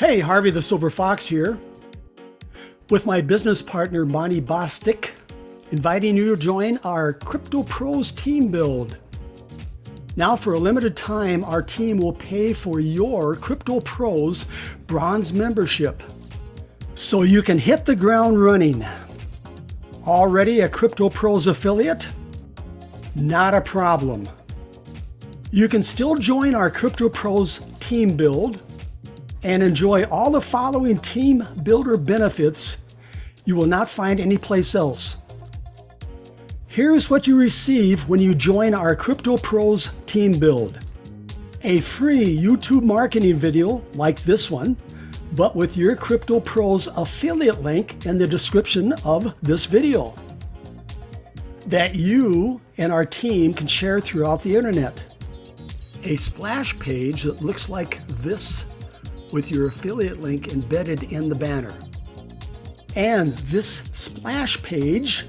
Hey, Harvey the Silver Fox here, with my business partner Monty Bostic, inviting you to join our Crypto Pros team build. Now, for a limited time, our team will pay for your Crypto Pros bronze membership, so you can hit the ground running. Already a Crypto Pros affiliate? Not a problem. You can still join our Crypto Pros team build and enjoy all the following team builder benefits you will not find anyplace else. Here's what you receive when you join our Crypto Pros team build. A free YouTube marketing video like this one, but with your Crypto Pros affiliate link in the description of this video that you and our team can share throughout the internet. A splash page that looks like this with your affiliate link embedded in the banner. And this splash page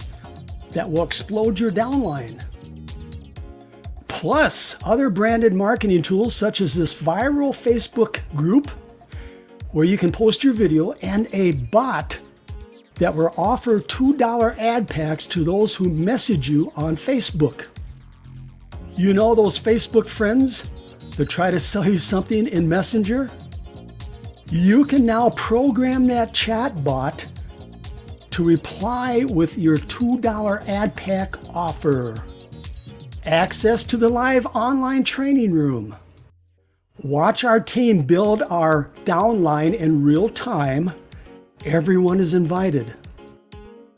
that will explode your downline. Plus other branded marketing tools such as this viral Facebook group where you can post your video, and a bot that will offer $2 ad packs to those who message you on Facebook. You know those Facebook friends that try to sell you something in Messenger? You can now program that chat bot to reply with your $2 ad pack offer. Access to the live online training room. Watch our team build our downline in real time. Everyone is invited.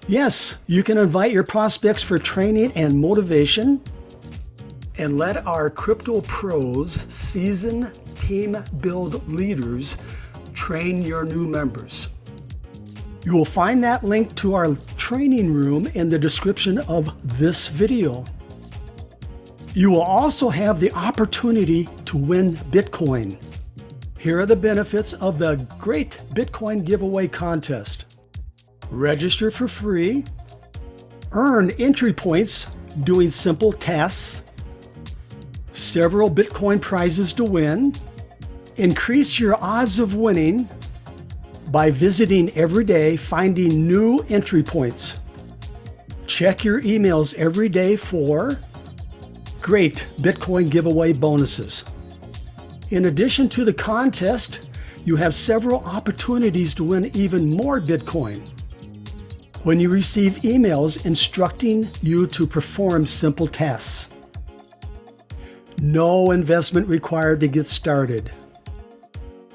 Yes, you can invite your prospects for training and motivation, and let our Crypto Pros seasoned team build leaders train your new members. You will find that link to our training room in the description of this video. You will also have the opportunity to win Bitcoin. Here are the benefits of the great Bitcoin giveaway contest. Register for free, earn entry points doing simple tasks, several Bitcoin prizes to win, increase your odds of winning by visiting every day, finding new entry points. Check your emails every day for great Bitcoin giveaway bonuses. In addition to the contest, you have several opportunities to win even more Bitcoin when you receive emails instructing you to perform simple tasks. No investment required to get started.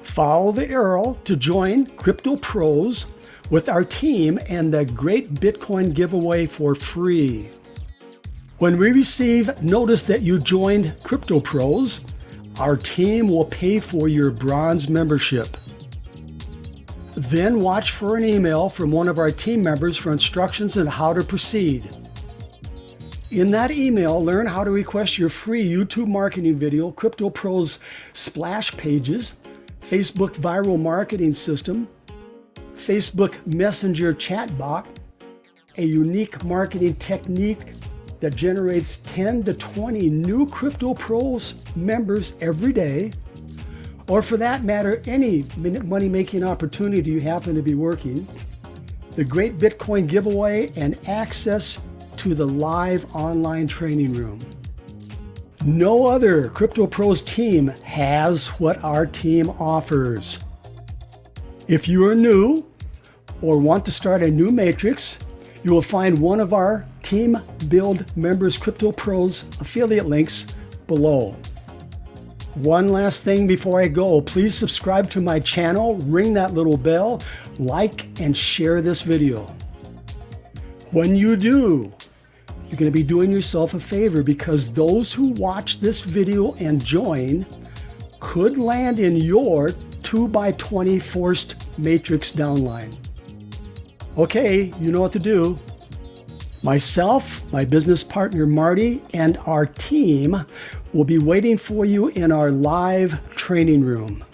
Follow the arrow to join Crypto Pros with our team and the great Bitcoin giveaway for free. When we receive notice that you joined Crypto Pros, our team will pay for your bronze membership. Then watch for an email from one of our team members for instructions on how to proceed. In that email, learn how to request your free YouTube marketing video, Crypto Pros splash pages, Facebook viral marketing system, Facebook Messenger chatbot, a unique marketing technique that generates 10 to 20 new Crypto Pros members every day, or for that matter, any money-making opportunity you happen to be working, the great Bitcoin giveaway, and access to the live online training room. No other Crypto Pros team has what our team offers. If you are new or want to start a new matrix, you will find one of our Team Build Members Crypto Pros affiliate links below. One last thing before I go, please subscribe to my channel, ring that little bell, like and share this video. When you do, you're going to be doing yourself a favor, because those who watch this video and join could land in your 2x20 forced matrix downline. Okay, you know what to do. Myself, my business partner Marty, and our team will be waiting for you in our live training room.